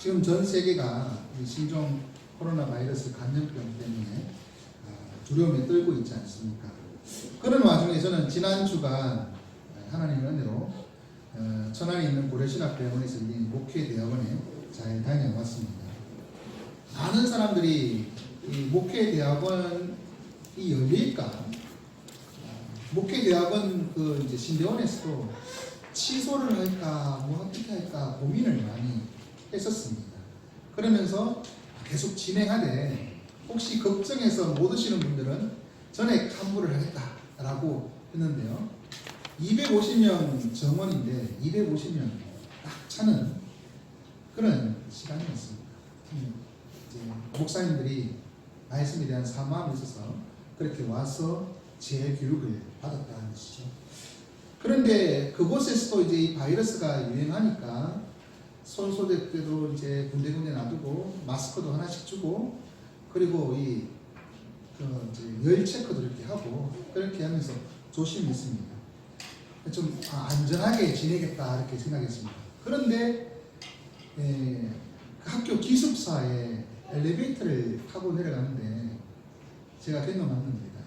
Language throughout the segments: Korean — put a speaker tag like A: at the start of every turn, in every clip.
A: 지금 전 세계가 이 신종 코로나 바이러스 감염병 때문에 두려움에 떨고 있지 않습니까? 그런 와중에 저는 지난 주간 하나님의 은혜로 천안에 있는 고려신학대학원에서 열린 목회대학원에 잘 다녀왔습니다. 많은 사람들이 이 목회대학원이 열릴까? 목회대학원 그 이제 신대원에서도 취소를 할까, 뭐 어떻게 할까 고민을 많이 했었습니다. 그러면서 계속 진행하되 혹시 걱정해서 못 오시는 분들은 전액 환불을 하겠다라고 했는데요. 250명 정원인데 250명 딱 차는 그런 시간이었습니다. 이제 목사님들이 말씀에 대한 사모함이 있어서 그렇게 와서 재교육을 받았다는 것이죠. 그런데 그곳에서도 이제 이 바이러스가 유행하니까 손소독 때도 이제 군데군데 놔두고 마스크도 하나씩 주고 그리고 열 체크도 이렇게 하고 그렇게 하면서 조심했습니다. 좀 안전하게 지내겠다 이렇게 생각했습니다. 그런데 그 학교 기숙사에 엘리베이터를 타고 내려가는데 제가 경험했습니다.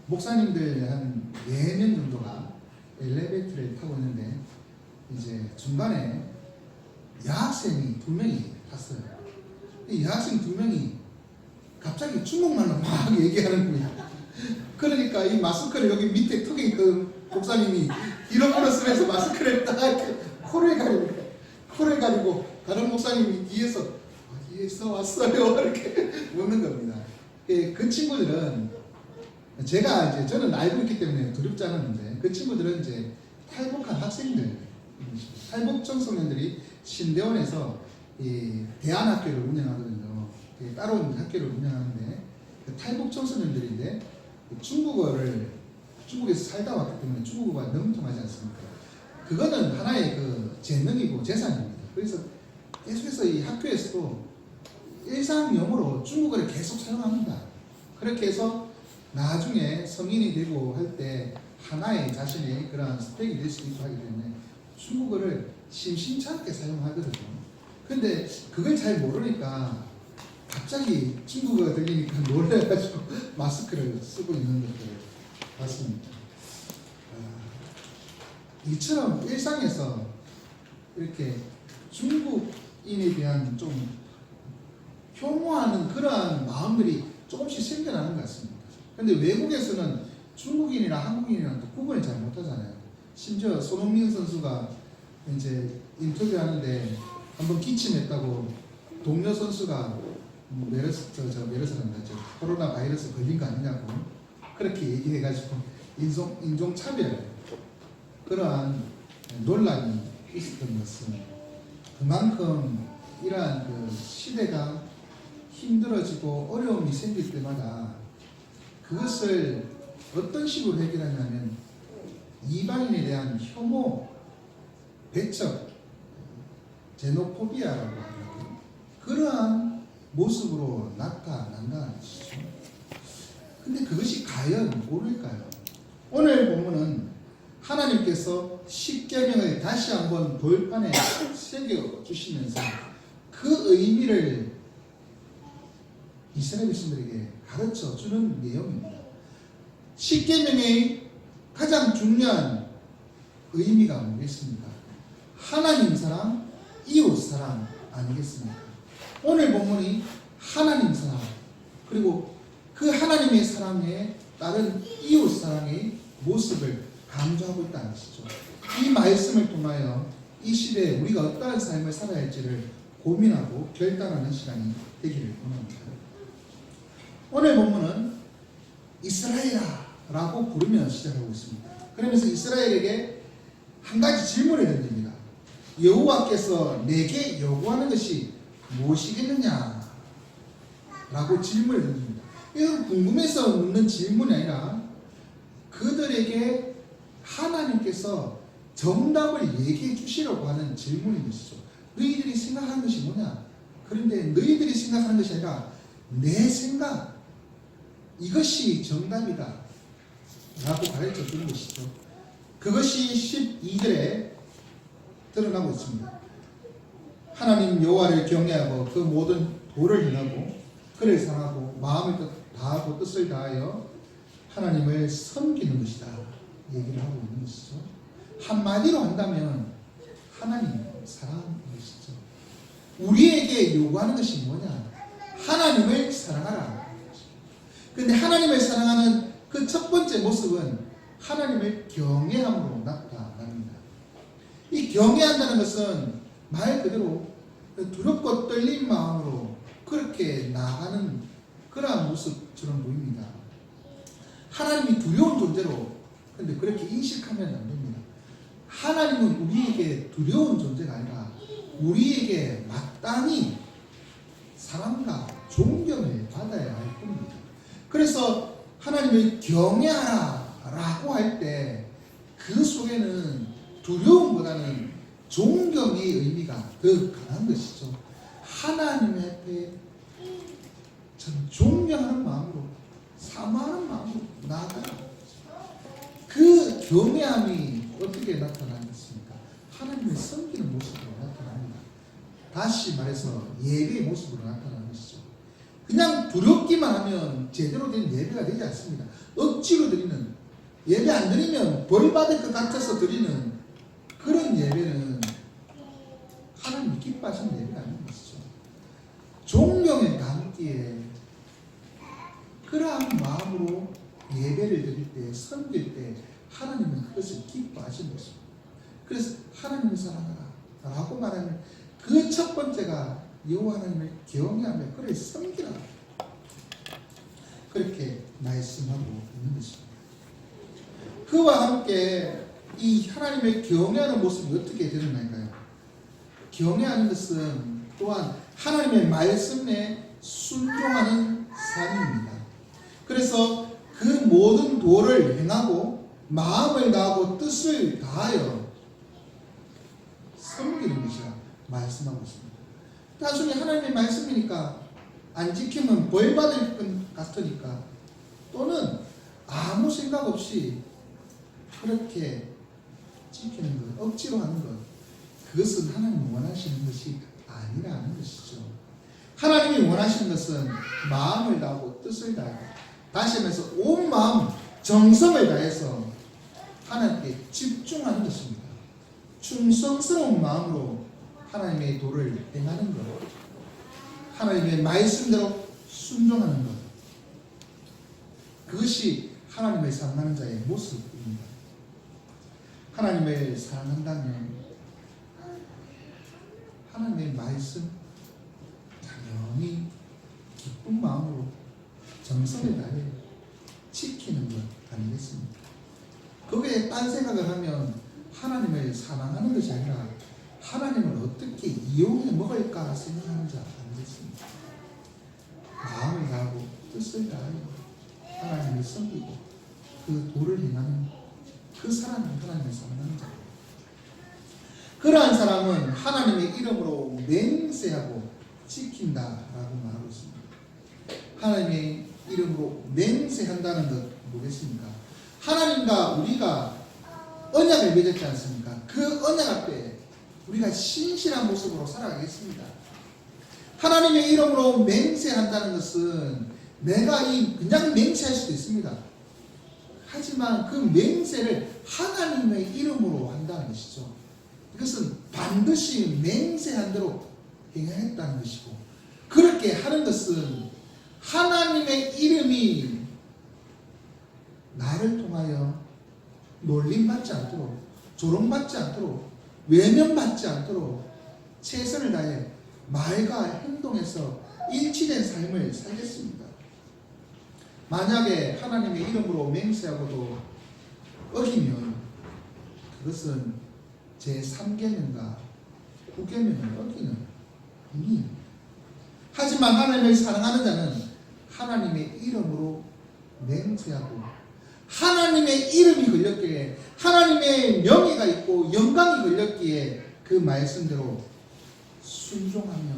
A: 목사님들 한 4명 정도가 엘리베이터를 타고 있는데 이제 중간에 여학생이 2명이 탔어요. 이 여학생 2명이 갑자기 중국말로 막 얘기하는 거야. 그러니까 이 마스크를 여기 밑에 턱에 그 목사님이 잃어버려 쓰면서 마스크를 딱 코를 가리고 다른 목사님이 뒤에서 왔어요 이렇게 묻는 겁니다. 그 친구들은 저는 알고 있기 때문에 두렵지 않았는데 그 친구들은 이제 탈북한 학생들, 탈북 청소년들이 신대원에서 이 대안학교를 운영하거든요. 따로 학교를 운영하는데 그 탈북 청소년들인데 중국에서 살다 왔기 때문에 중국어가 너무 통하지 않습니까? 그거는 하나의 그 재능이고 재산입니다. 그래서 계속해서 이 학교에서도 일상용어로 중국어를 계속 사용합니다. 그렇게 해서 나중에 성인이 되고 할 때 하나의 자신의 그런 스펙이 될 수 있고 하기 때문에 중국어를 심심찮게 사용하거든요. 근데 그걸 잘 모르니까 갑자기 중국어가 들리니까 놀라가지고 마스크를 쓰고 있는 것들 봤습니다. 이처럼 일상에서 이렇게 중국인에 대한 좀 혐오하는 그러한 마음들이 조금씩 생겨나는 것 같습니다. 그런데 외국에서는 중국인이나 한국인이랑 또 구분을 잘 못하잖아요. 심지어 손흥민 선수가 이제 인터뷰하는데 한번 기침했다고 동료 선수가 코로나 바이러스 걸린 거 아니냐고 그렇게 얘기해가지고 인종차별 그러한 논란이 있었던 것은 그만큼 이러한 그 시대가 힘들어지고 어려움이 생길 때마다 그것을 어떤 식으로 해결하냐면 이방인에 대한 혐오, 배척, 제노포비아라고 하는 그러한 모습으로 나타난다는 것이죠. 근데 그것이 과연 뭘까요? 오늘 본문은 하나님께서 십계명을 다시 한번 돌판에 새겨주시면서 그 의미를 이스라엘 백성들에게 가르쳐주는 내용입니다. 십계명의 가장 중요한 의미가 뭐겠습니까? 하나님 사랑, 이웃 사랑 아니겠습니까? 오늘 본문이 하나님 사랑 그리고 그 하나님의 사랑에 따른 이웃 사랑의 모습을 강조하고 있다는 것이죠. 이 말씀을 통하여 이 시대에 우리가 어떠한 삶을 살아야 할지를 고민하고 결단하는 시간이 되기를 원합니다. 오늘 본문은 이스라엘아라고 부르며 시작하고 있습니다. 그러면서 이스라엘에게 한 가지 질문을 던집니다. 여호와께서 내게 요구하는 것이 무엇이겠느냐? 라고 질문을 던집니다. 이건 궁금해서 묻는 질문이 아니라 그들에게 하나님께서 정답을 얘기해 주시려고 하는 질문인 것이죠. 너희들이 생각하는 것이 뭐냐? 그런데 너희들이 생각하는 것이 아니라 내 생각, 이것이 정답이다 라고 가르쳐 주는 것이죠. 그것이 12절에 드러나고 있습니다. 하나님 여호와를 경외하고 그 모든 도를 행하고 그를 사랑하고 마음을 다하고 뜻을 다하여 하나님을 섬기는 것이다 얘기를 하고 있는 것이죠. 한마디로 한다면 하나님 사랑하는 것이죠. 우리에게 요구하는 것이 뭐냐? 하나님을 사랑하라. 그런데 하나님을 사랑하는 그 첫 번째 모습은 하나님을 경외함으로 나타납니다. 이 경외한다는 것은 말 그대로 두렵고 떨린 마음으로 그렇게 나아가는 그러한 모습처럼 보입니다. 하나님이 두려운 존재로 그런데 그렇게 인식하면 안 됩니다. 하나님은 우리에게 두려운 존재가 아니라 우리에게 마땅히 사랑과 존경을 받아야 할 뿐입니다. 그래서 하나님을 경외하라 라고 할 때 그 속에는 두려움보다는 존경의 의미가 더 강한 것이죠. 하나님 앞에 전 존경하는 마음으로 사모하는 마음으로 나아가라. 그 경외함이 어떻게 나타나겠습니까? 하나님을 섬기는 모습으로 나타납니다. 다시 말해서 예배의 모습으로 나타나는 것이죠. 그냥 두렵기만 하면 제대로 된 예배가 되지 않습니다. 억지로 드리는, 예배 안 드리면 벌 받을 것 같아서 드리는 그런 예배는 하나님이 기뻐하시는 예배가 아닌 것이죠. 존경에 담기에 그러한 마음으로 예배를 드릴 때, 섬길 때 하나님은 그것을 기뻐하시는 것입니다. 그래서 하나님을 사랑하라 라고 말하는 그 첫 번째가 여호와 하나님을 경외하며 그를 섬기라, 그렇게 말씀하고 있는 것입니다. 그와 함께 이 하나님을 경외하는 모습이 어떻게 드러날까요? 경외하는 것은 또한 하나님의 말씀에 순종하는 삶입니다. 그래서 그 모든 도를 행하고 마음을 다하고 뜻을 다하여 섬기는 것이라 말씀하고 있습니다. 단순히 하나님의 말씀이니까 안 지키면 벌 받을 것 같으니까, 또는 아무 생각 없이 그렇게 지키는 것, 억지로 하는 것, 그것은 하나님이 원하시는 것이 아니라는 것이죠. 하나님이 원하시는 것은 마음을 다하고 뜻을 다하고, 다시 말해서 온 마음 정성을 다해서 하나님께 집중하는 것입니다. 충성스러운 마음으로 하나님의 도를 행하는 것, 하나님의 말씀대로 순종하는 것, 그것이 하나님을 사랑하는 자의 모습입니다. 하나님을 사랑한다면 하나님의 말씀 당연히 기쁜 마음으로 정성을 다해 지키는 것 아니겠습니까? 거기에 딴 생각을 하면 하나님을 사랑하는 것이 아니라 하나님을 어떻게 이용해 먹을까 생각하는 자 아니겠습니까? 마음을 다하고 뜻을 다하여 하나님을 섬기고 그 도를 행하는 그 사람이 하나님을 사랑하는 자. 그러한 사람은 하나님의 이름으로 맹세하고 지킨다라고 말하고 있습니다. 하나님의 이름으로 맹세한다는 것 뭐겠습니까? 하나님과 우리가 언약을 맺었지 않습니까? 그 언약 앞에 우리가 신실한 모습으로 살아가겠습니다. 하나님의 이름으로 맹세한다는 것은 내가 그냥 맹세할 수도 있습니다. 하지만 그 맹세를 하나님의 이름으로 한다는 것이죠. 이것은 반드시 맹세한 대로 행하겠다는 것이고, 그렇게 하는 것은 하나님의 이름이 나를 통하여 놀림받지 않도록, 조롱받지 않도록, 외면받지 않도록 최선을 다해 말과 행동에서 일치된 삶을 살겠습니다. 만약에 하나님의 이름으로 맹세하고도 어기면 그것은 제 3계명과 9계명을 어기는 행위입니다. 하지만 하나님을 사랑하는 자는 하나님의 이름으로 맹세하고 하나님의 이름이 걸렸기에, 하나님의 명예가 있고 영광이 걸렸기에 그 말씀대로 순종하며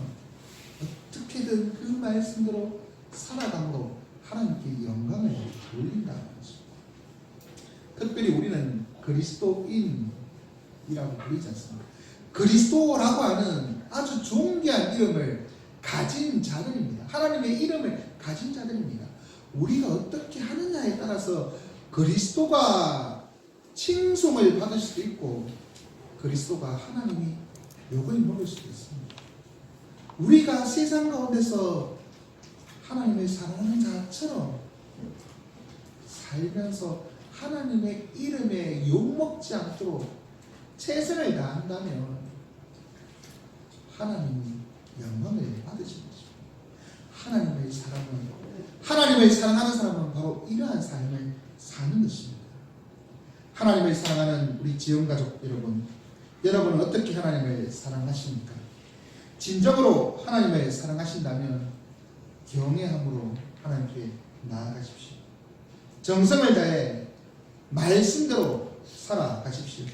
A: 어떻게든 그 말씀대로 살아감으로 하나님께 영광을 돌린다는 것입니다. 특별히 우리는 그리스도인이라고 부르지 않습니다. 그리스도라고 하는 아주 존귀한 이름을 가진 자들입니다. 하나님의 이름을 가진 자들입니다. 우리가 어떻게 하느냐에 따라서 그리스도가 칭송을 받을 수도 있고 그리스도가 하나님이 욕을 먹을 수도 있습니다. 우리가 세상 가운데서 하나님을 사랑하는 자처럼 살면서 하나님의 이름에 욕먹지 않도록 최선을 다한다면 하나님이 영광을 받으신 것입니다. 하나님을 사랑하는 사람은 바로 이러한 삶을 사는 것입니다. 하나님을 사랑하는 우리 지원가족 여러분, 여러분은 어떻게 하나님을 사랑하십니까? 진정으로 하나님을 사랑하신다면 경외함으로 하나님께 나아가십시오. 정성을 다해 말씀대로 살아가십시오.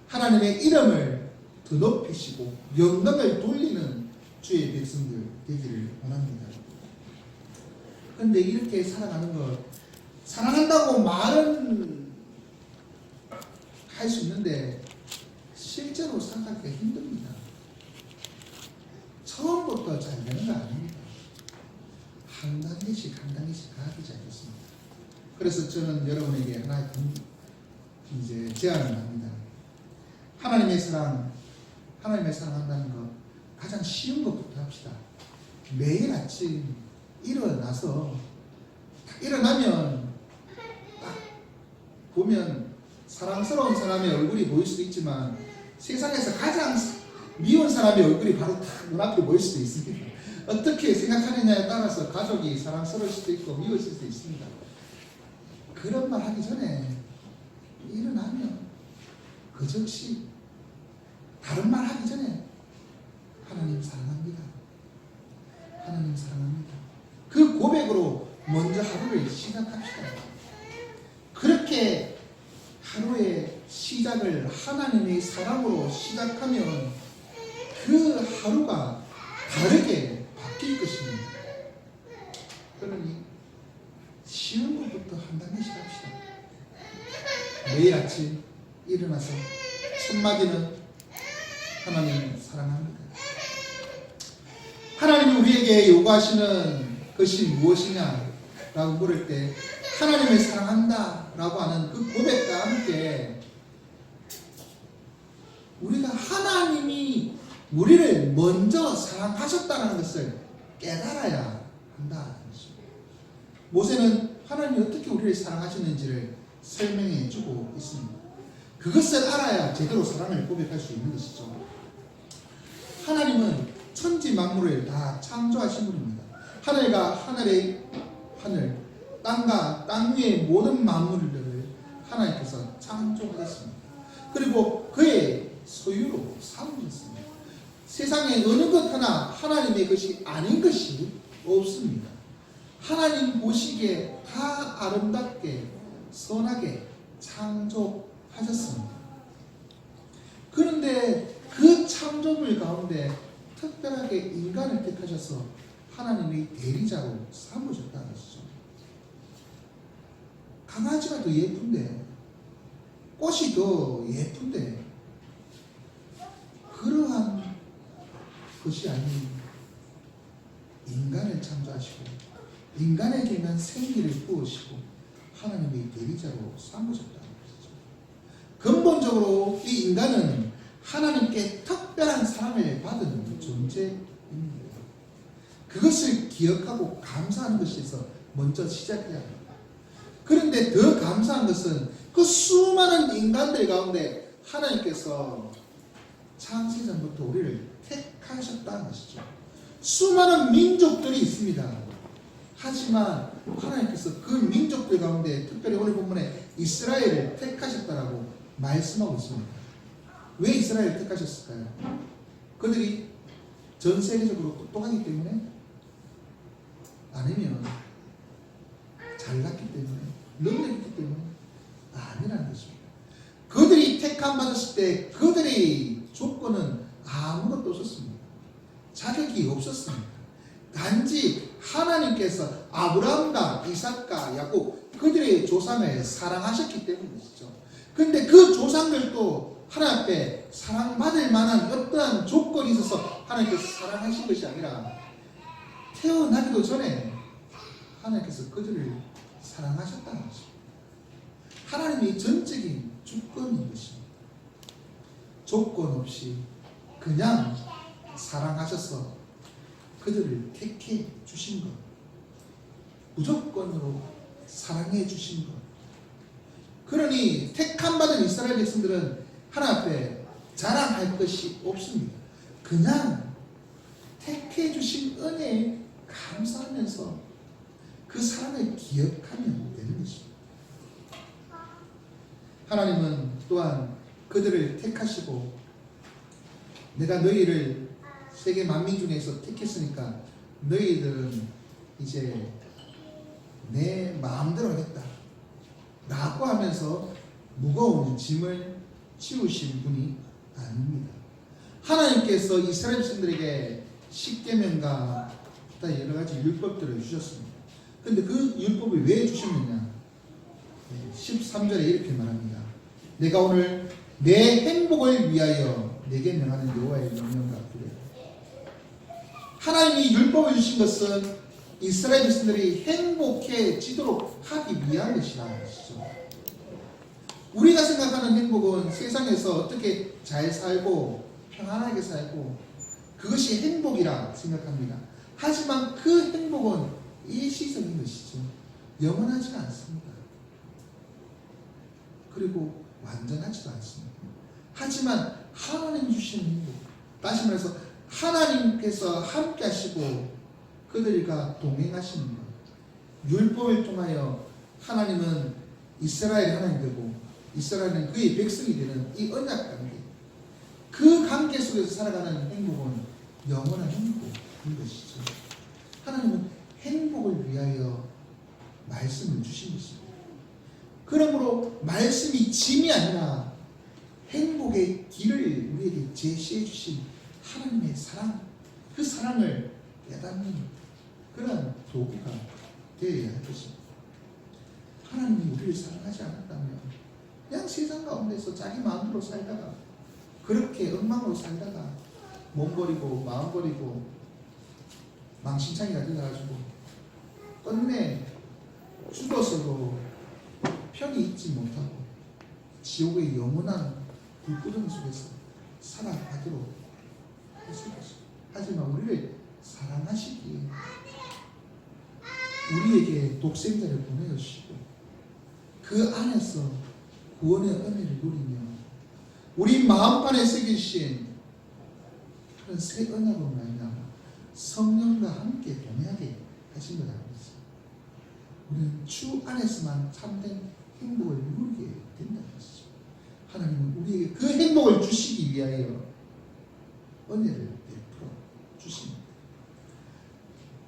A: 하나님의 이름을 더 높이시고 영광을 돌리는 주의 백성들 되기를 원합니다. 그런데 이렇게 살아가는 것, 사랑한다고 말은 할 수 있는데 실제로 살아가기가 힘듭니다. 처음부터 잘 되는 거 아닙니다. 한 단계씩 가야 되지 않겠습니까? 그래서 저는 여러분에게 하나의 제안을 합니다. 하나님의 사랑한다는 것 가장 쉬운 것부터 합시다. 매일 아침 일어나면 딱 보면 사랑스러운 사람의 얼굴이 보일 수도 있지만 세상에서 가장 미운 사람의 얼굴이 바로 딱 눈앞에 보일 수도 있습니다. 어떻게 생각하느냐에 따라서 가족이 사랑스러울 수도 있고 미워질 수도 있습니다. 그런 말 하기 전에 일어나면 그 즉시 다른 말 하기 전에 하나님 사랑합니다. 하나님 사랑합니다. 그 고백으로 먼저 하루를 시작합시다. 그렇게 하루의 시작을 하나님의 사랑으로 시작하면 그 하루가 다르게 바뀔 것입니다. 그러니 쉬운 것부터 한 단계씩 합시다. 매일 아침 일어나서 첫 마디는 하나님 사랑합니다. 하나님이 우리에게 요구하시는 것이 무엇이냐라고 물을 때 하나님을 사랑한다라고 하는 그 고백과 함께 우리가 하나님이 우리를 먼저 사랑하셨다는 것을 깨달아야 한다는 것입니다. 모세는 하나님이 어떻게 우리를 사랑하시는지를 설명해 주고 있습니다. 그것을 알아야 제대로 사랑을 고백할 수 있는 것이죠. 하나님은 천지 만물을 다 창조하신 분입니다. 하늘과 하늘의 하늘, 땅과 땅 위의 모든 만물들을 하나님께서 창조하셨습니다. 그리고 그의 소유로 삼으셨습니다. 세상에 어느 것 하나 하나님의 것이 아닌 것이 없습니다. 하나님 보시기에 다 아름답게 선하게 창조하셨습니다. 그런데 그 창조물 가운데 특별하게 인간을 택하셔서 하나님의 대리자로 삼으셨다는 것이죠. 강아지가 더 예쁜데, 꽃이 더 예쁜데, 그러한 것이 아닌 인간을 창조하시고 인간에게만 생기를 부으시고 하나님의 대리자로 삼으셨다는 것이죠. 근본적으로 이 인간은 하나님께 특별한 사랑을 받은 존재입니다. 그것을 기억하고 감사하는 것에서 먼저 시작해야 합니다. 그런데 더 감사한 것은 그 수많은 인간들 가운데 하나님께서 창세전부터 우리를 택하셨다는 것이죠. 수많은 민족들이 있습니다. 하지만 하나님께서 그 민족들 가운데 특별히 오늘 본문에 이스라엘을 택하셨다라고 말씀하고 있습니다. 왜 이스라엘을 택하셨을까요? 그들이 전 세계적으로 똑똑하기 때문에? 아니면 잘났기 때문에? 능력이 있기 때문에? 아니라는 것입니다. 그들이 택함 받았을 때 그들의 조건은 아무것도 없었습니다. 자격이 없었습니다. 단지 하나님께서 아브라함과 이삭과 야곱 그들의 조상을 사랑하셨기 때문이죠. 그런데 그 조상들도 하나님 앞에 사랑받을 만한 어떠한 조건이 있어서 하나님께서 사랑하신 것이 아니라 태어나기도 전에 하나님께서 그들을 사랑하셨다는 것입니다. 하나님이 전적인 주권인 것입니다. 조건 없이 그냥 사랑하셔서 그들을 택해 주신 것, 무조건으로 사랑해 주신 것. 그러니 택함 받은 이스라엘 백성들은 하나님 앞에 자랑할 것이 없습니다. 그냥 택해 주신 은혜에 감사하면서 그 사랑을 기억하면 되는 것입니다. 하나님은 또한 그들을 택하시고 내가 너희를 세계 만민 중에서 택했으니까 너희들은 이제 내 마음대로 하겠다 라고 하면서 무거운 짐을 치우신 분이 아닙니다. 하나님께서 이스라엘 백성들에게 십계명과 여러 가지 율법들을 주셨습니다. 근데 그 율법을 왜 주셨느냐? 13절에 이렇게 말합니다. 내가 오늘 내 행복을 위하여 내게 명하는 여호와의 명령과 규례. 하나님이 율법을 주신 것은 이스라엘 백성들이 행복해지도록 하기 위한 것이라는 것이죠. 우리가 생각하는 행복은 세상에서 어떻게 잘 살고 평안하게 살고 그것이 행복이라 생각합니다. 하지만 그 행복은 일시적인 것이죠. 영원하지가 않습니다. 그리고 완전하지도 않습니다. 하지만 하나님 주신 행복, 다시 말해서 하나님께서 함께 하시고 그들과 동행하시는 것, 율법을 통하여 하나님은 이스라엘의 하나님 되고 이스라엘은 그의 백성이 되는 이 언약 관계, 그 관계 속에서 살아가는 행복은 영원한 행복인 것이죠. 하나님은 행복을 위하여 말씀을 주신 것입니다. 그러므로 말씀이 짐이 아니라 행복의 길을 우리에게 제시해 주신 하나님의 사랑, 그 사랑을 깨닫는 그런 도구가 되어야 할 것입니다. 하나님이 우리를 사랑하지 않았다면 그냥 세상 가운데서 자기 마음대로 살다가 그렇게 엉망으로 살다가 몸 버리고 마음 버리고 망신창이가 되어가지고 끝내 죽어서도 편히 있지 못하고 지옥의 영원한 불구덩이 속에서 살아가도록 했을 것입니다. 하지만 우리를 사랑하시기에 우리에게 독생자를 보내주시고 그 안에서 구원의 은혜를 누리며 우리 마음판에 새기신 그런 새 언약으로 말미암아 성령과 함께 동행하게 하신 것 아닙니까? 우리는 주 안에서만 참된 행복을 누리게 된다는 것이죠. 하나님은 우리에게 그 행복을 주시기 위하여 은혜를 베풀어 주십니다.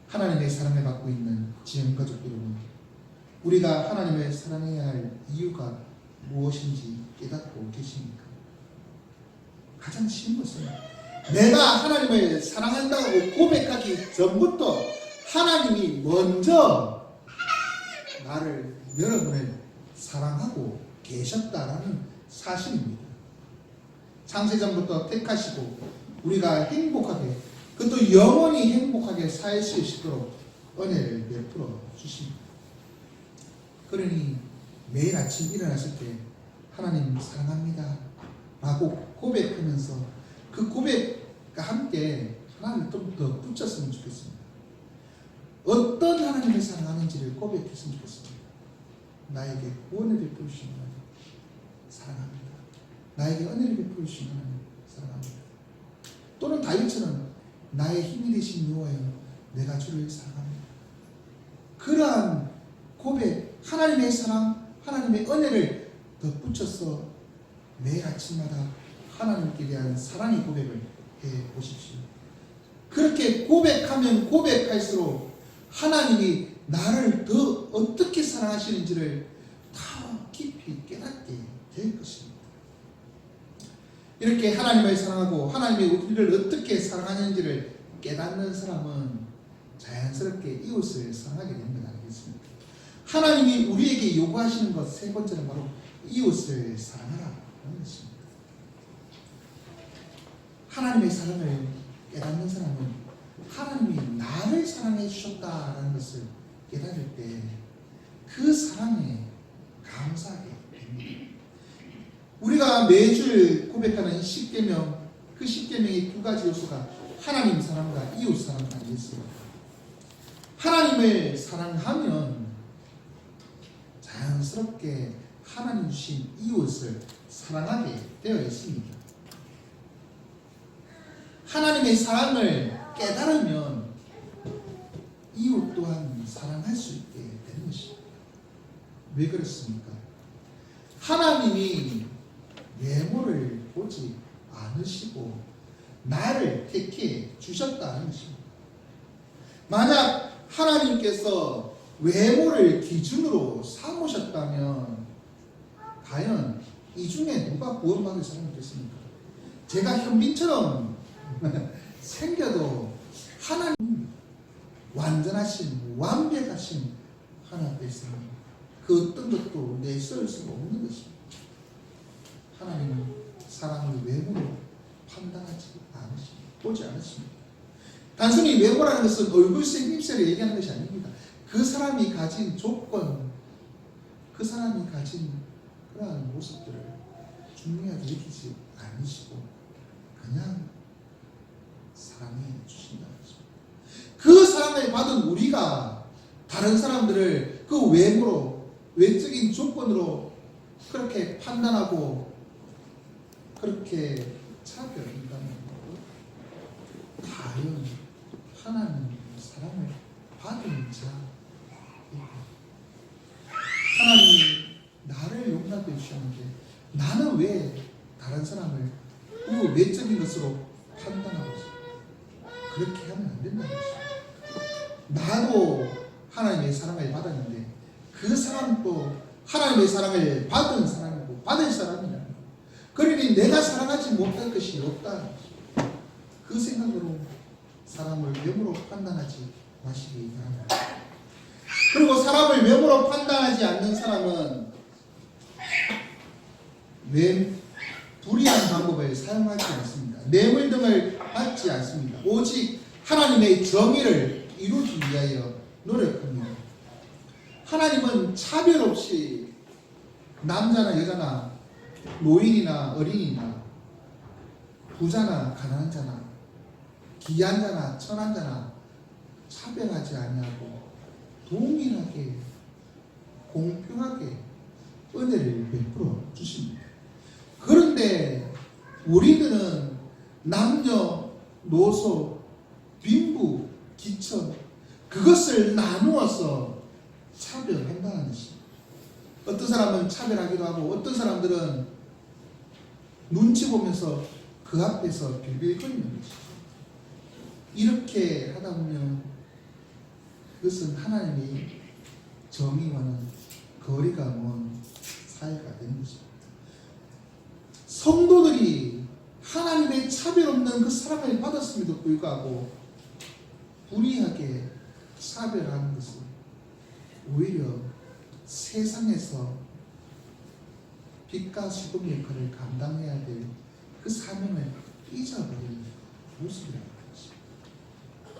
A: 하나님의 사랑을 받고 있는 지형가족 여러분, 우리가 하나님을 사랑해야 할 이유가 무엇인지 깨닫고 계십니까? 가장 쉬운 것은 내가 하나님을 사랑한다고 고백하기 전부터 하나님이 먼저 나를, 여러분을 사랑하고 계셨다라는 사실입니다. 창세전부터 택하시고 우리가 행복하게, 그것도 영원히 행복하게 살 수 있도록 은혜를 베풀어 주십니다. 그러니 매일 아침 일어났을 때 하나님 사랑합니다 라고 고백하면서 그 고백과 함께 하나님을 좀 더 붙였으면 좋겠습니다. 어떤 하나님을 사랑하는지를 고백했으면 좋겠습니다. 나에게 구원을 베풀어 주시는 하나님 사랑합니다. 나에게 은혜를 베풀어 주시는 하나님 사랑합니다. 또는 다윗처럼 나의 힘이 되신 여호와여 내가 주를 사랑합니다. 그러한 고백, 하나님의 사랑, 하나님의 은혜를 덧붙여서 매일 아침마다 하나님께 대한 사랑의 고백을 해보십시오. 그렇게 고백하면 고백할수록 하나님이 나를 더 어떻게 사랑하시는지를 더 깊이 깨닫게 될 것입니다. 이렇게 하나님을 사랑하고 하나님이 우리를 어떻게 사랑하는지를 깨닫는 사람은 자연스럽게 이웃을 사랑하게 됩니다. 알겠습니까? 하나님이 우리에게 요구하시는 것 세 번째는 바로 이웃을 사랑하라 하는 것입니다. 하나님의 사랑을 깨닫는 사람은 하나님이 나를 사랑해 주셨다라는 것을 깨달을 때 그 사랑에 감사하게 됩니다. 우리가 매주 고백하는 10계명, 그 10계명의 두 가지 요소가 하나님 사랑과 이웃 사랑 아니겠습니까? 하나님을 사랑하면 자연스럽게 하나님 주신 이웃을 사랑하게 되어 있습니다. 하나님의 사랑을 깨달으면 이웃 또한 사랑할 수 있게 되는 것입니다. 왜 그렇습니까? 하나님이 외모를 보지 않으시고 나를 택해 주셨다는 것입니다. 만약 하나님께서 외모를 기준으로 삼으셨다면 과연 이 중에 누가 구원받을 사람이 있겠습니까? 제가 현빈처럼 생겨도 하나님 완전하신 완벽하신 하나님 앞에서는 그 어떤 것도 내세울 수가 없는 것입니다. 하나님은 사람을 외모로 판단하지 않으십니다. 보지 않으십니다. 단순히 외모라는 것은 얼굴 생김새를 얘기하는 것이 아닙니다. 그 사람이 가진 조건, 그 사람이 가진 그러한 모습들을 중요하게 여기지 않으시고 그냥 사랑해 주신다는 것입니다. 그 사랑을 받은 우리가 다른 사람들을 그 외모로, 외적인 조건으로 그렇게 판단하고 그렇게 차별한다는 것, 과연 하나님의 사랑을 받은 자, 하나님이 나를 용납해 주셨는데 나는 왜 다른 사람을 그 외적인 것으로 판단하고 있어? 그렇게 하면 안 된다는 것이죠. 나도 하나님의 사랑을 받았는데 그 사람도 하나님의 사랑을 받은 사람이고 받을 사람이라는 것. 그러니 내가 사랑하지 못할 것이 없다는 것이죠. 그 생각으로 사람을 외모로 판단하지 마시기 바랍니다. 그리고 사람을 외모로 판단하지 않는 사람은 불의한 방법을 사용하지 않습니다. 뇌물 등을 받지 않습니다. 오직 하나님의 정의를 이루기 위하여 노력합니다. 하나님은 차별 없이 남자나 여자나 노인이나 어린이나 부자나 가난한 자나 귀한 자나 천한 자나 차별하지 아니하고 동일하게 공평하게 은혜를 베풀어 주십니다. 그런데 우리들은 남녀, 노소, 빈부, 기천 그것을 나누어서 차별한다는 것입니다. 어떤 사람은 차별하기도 하고 어떤 사람들은 눈치 보면서 그 앞에서 빌빌거리는 것이죠. 이렇게 하다 보면 그것은 하나님의 정의와는 거리가 먼 사회가 되는 것입니다. 성도들이 하나님의 차별 없는 그 사랑을 받았음에도 불구하고 불의하게 차별하는 것은 오히려 세상에서 빛과 수금 역할을 감당해야 될 그 사명을 잊어버리는 모습이라는 것입니다.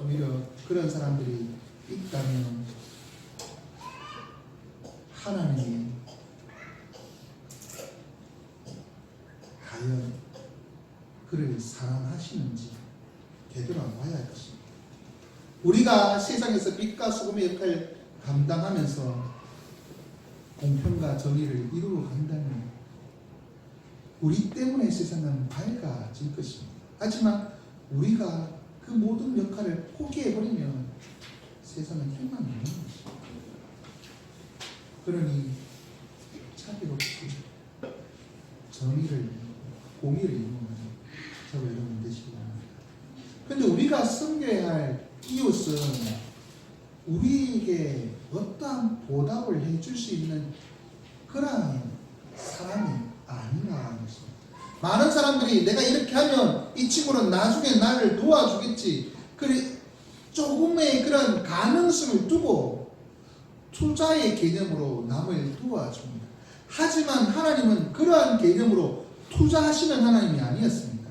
A: 오히려 그런 사람들이 있다면 하나님이 과연 그를 사랑하시는지 되돌아봐야 할 것입니다. 우리가 세상에서 빛과 소금의 역할을 감당하면서 공평과 정의를 이루어 간다면 우리 때문에 세상은 밝아질 것입니다. 하지만 우리가 그 모든 역할을 포기해버리면 세상은 희망이 없는 것입니다. 그러니 차별 없이 정의를, 공의를 이루는 저와 여러분 되시기 바랍니다. 그런데 우리가 섬겨야 할 이웃은 우리에게 어떠한 보답을 해줄 수 있는 그러한 사람이 아니라는 것입니다. 많은 사람들이 내가 이렇게 하면 이 친구는 나중에 나를 도와주겠지. 그래 조금의 그런 가능성을 두고 투자의 개념으로 남을 도와줍니다. 하지만 하나님은 그러한 개념으로 투자하시는 하나님이 아니었습니다.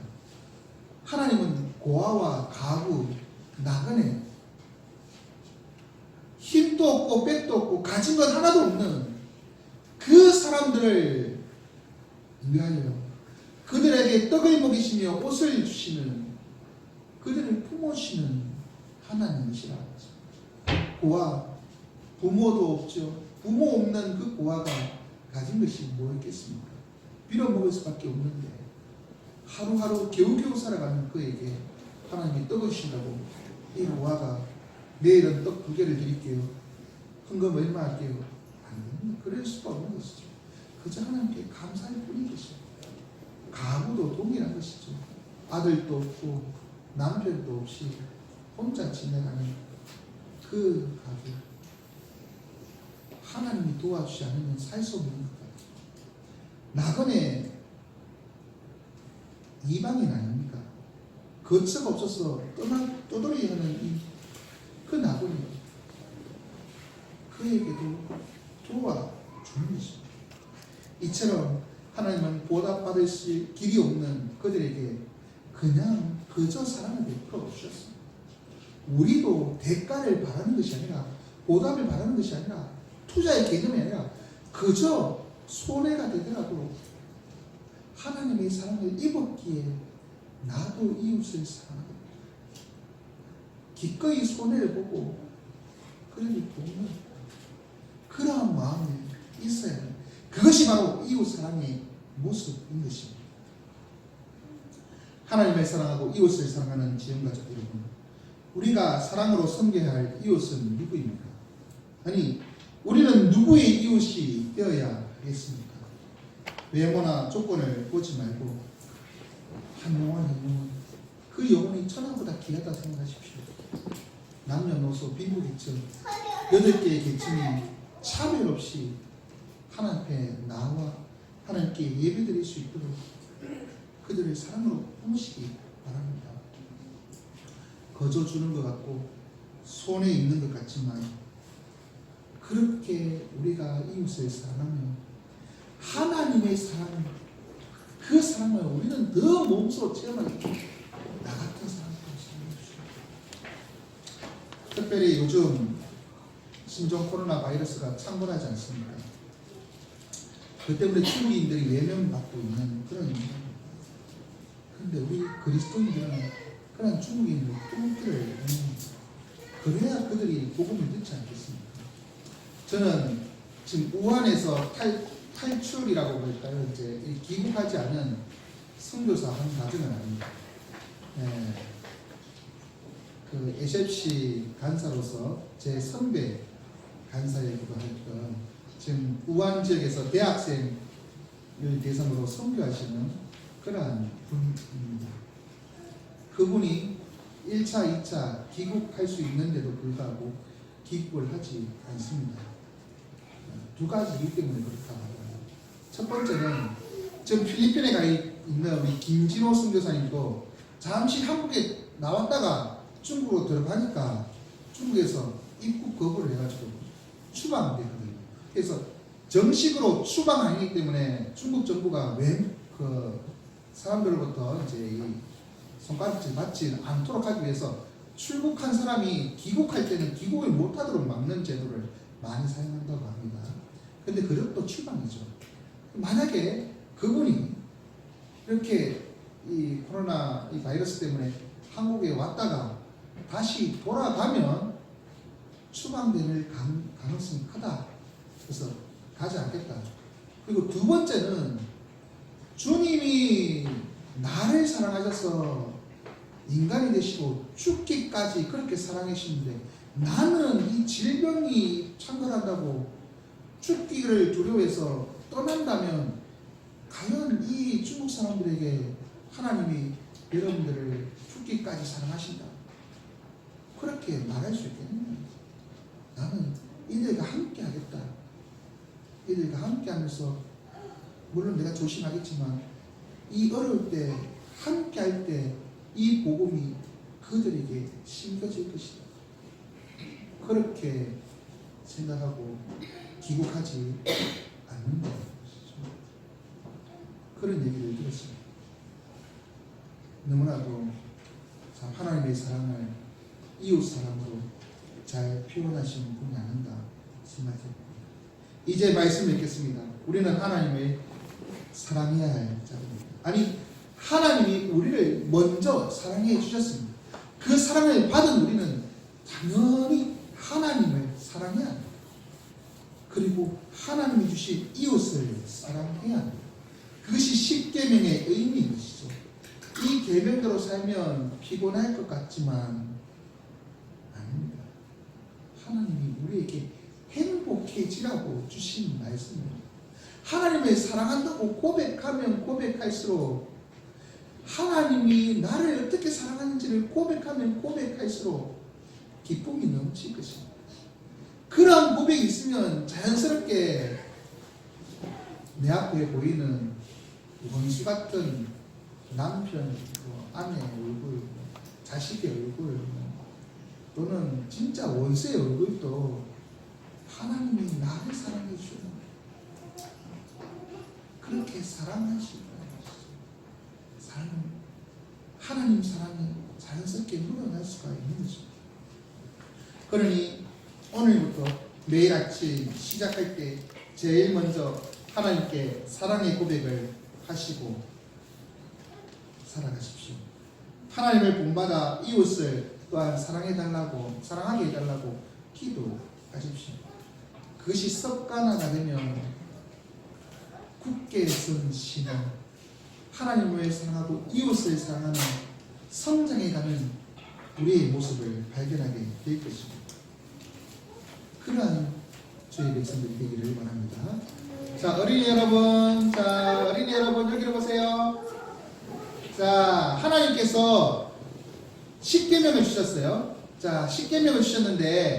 A: 하나님은 고아와 가구, 나그네, 힘도 없고 백도 없고 가진 것 하나도 없는 그 사람들을 위하여 그들에게 떡을 먹이시며 옷을 주시는, 그들을 품으시는 하나님이시라. 고아, 부모도 없죠. 부모 없는 그 고아가 가진 것이 뭐였겠습니까? 빌어먹을 수밖에 없는데 하루하루 겨우겨우 살아가는 그에게 하나님이 떡을 주신다고 이 고아가 내일은 떡 2개를 드릴게요. 헌금 얼마 할게요. 아니, 그럴 수가 없는 것이죠. 그저 하나님께 감사할 뿐인 것이죠. 가구도 동일한 것이죠. 아들도 없고 남편도 없이 혼자 지내가는 그 가구. 하나님이 도와주지 않으면 살 수 없는 것 같아요. 나그네 이방인 아닙니까? 거처가 없어서 떠돌이 하는 그 나그네, 그에게도 도와주는 것입니다. 이처럼 하나님은 보답받을 길이 없는 그들에게 그냥 그저 사랑을 베풀어 주셨습니다. 우리도 대가를 바라는 것이 아니라, 보답을 바라는 것이 아니라, 투자의 개념이 아니라 그저 손해가 되더라도 하나님의 사랑을 입었기에 나도 이웃을 사랑하겠다. 기꺼이 손해를 보고 그들을 돕는 그러한 마음이 있어야 합니다. 그것이 바로 이웃 사랑의 모습인 것입니다. 하나님을 사랑하고 이웃을 사랑하는 지형가족 여러분, 우리가 사랑으로 섬겨야 할 이웃은 누구입니까? 아니, 우리는 누구의 이웃이 되어야 하겠습니까? 외모나 조건을 보지 말고 한 영혼, 그 영혼이 천하보다 귀하다 생각하십시오. 남녀노소 빈부계층 8개의 계층이 차별 없이 하나님 앞에 나와 하나님께 예배드릴 수 있도록 그들을 사랑으로 품으시기 바랍니다. 거저 주는 것 같고 손에 있는 것 같지만 그렇게 우리가 이웃을 사랑하면 하나님의 사랑, 그 사랑을 우리는 더 몸소 체험하게 나 같은 사람으로 사랑해주시오. 특별히 요즘 신종 코로나 바이러스가 창궐하지 않습니까? 그 때문에 중국인들이 외면받고 있는 그런 일입니다. 그런데 우리 그리스도인들은 그런 중국인들 뚱기를 그래야 그들이 복음을 듣지 않겠습니까? 저는 지금 우한에서 탈출이라고 할까요? 이제 귀국하지 않은 선교사 한 가정은 아닙니다. 그 SFC 간사로서 제 선배 간사이기도 했던 지금 우한 지역에서 대학생을 대상으로 선교하시는 그러한 분입니다. 그분이 1차, 2차 귀국할 수 있는데도 불구하고 귀국을 하지 않습니다. 두 가지 이유 때문에 그렇다고 합니다. 첫 번째는 지금 필리핀에 가 있는 우리 김진호 선교사님도 잠시 한국에 나왔다가 중국으로 들어가니까 중국에서 입국 거부를 해가지고 추방되거든요. 그래서 정식으로 추방 아니기 때문에 중국 정부가 왜 그 사람들로부터 이제 이 손가락질 받지 않도록 하기 위해서 출국한 사람이 귀국할 때는 귀국을 못하도록 막는 제도를 많이 사용한다고 합니다. 근데 그것도 추방이죠. 만약에 그분이 이렇게 이 코로나 이 바이러스 때문에 한국에 왔다가 다시 돌아가면 추방될 가능성이 크다. 그래서 가지 않겠다. 그리고 두 번째는 주님이 나를 사랑하셔서 인간이 되시고 죽기까지 그렇게 사랑하시는데 나는 이 질병이 창궐한다고 죽기를 두려워해서 떠난다면 과연 이 중국 사람들에게 하나님이 여러분들을 죽기까지 사랑하신다 그렇게 말할 수 있겠느냐? 나는 이들과 함께 하겠다. 이들과 함께 하면서 물론 내가 조심하겠지만 이 어려울 때 함께 할 때 이 복음이 그들에게 심겨질 것이다. 그렇게 생각하고 귀국하지 않는다. 그런 얘기를 들었습니다. 너무나도 참 하나님의 사랑을 이웃 사랑으로 잘 표현하시는 분이 아닌가 생각해 봅니다. 이제 말씀 읽겠습니다. 우리는 하나님을 사랑해야 할 자입니다. 아니, 하나님이 우리를 먼저 사랑해 주셨습니다. 그 사랑을 받은 우리는 당연히 하나님을 사랑해야 합니다. 그리고 하나님이 주신 이웃을 사랑해야 합니다. 그것이 십계명의 의미인 것이죠. 이 계명대로 살면 피곤할 것 같지만 아닙니다. 하나님이 우리에게 행복해지라고 주신 말씀입니다. 하나님을 사랑한다고 고백하면 고백할수록, 하나님이 나를 어떻게 사랑하는지를 고백하면 고백할수록 기쁨이 넘칠 것입니다. 그러한 고백이 있으면 자연스럽게 내 앞에 보이는 원수 같은 남편, 아내 얼굴, 자식의 얼굴, 또는 진짜 원수의 얼굴도 하나님이 나를 사랑해 주는, 그렇게 사랑하시는 사랑, 하나님 사랑이 자연스럽게 묻어날 수가 있는 거죠. 그러니 오늘부터 매일 아침 시작할 때 제일 먼저 하나님께 사랑의 고백을 하시고 살아가십시오. 하나님을 본받아 이웃을 또한 사랑하게 해달라고 기도하십시오. 그것이 습관화가 되면 굳게 선 신앙, 하나님을 사랑하고 이웃을 사랑하는 성장해가는 우리의 모습을 발견하게 될 것입니다. 그러한 저희 백성들이 되기를 원합니다. 자, 어린이 여러분, 여기로 보세요. 자, 하나님께서 십계명을 주셨어요. 자, 십계명을 주셨는데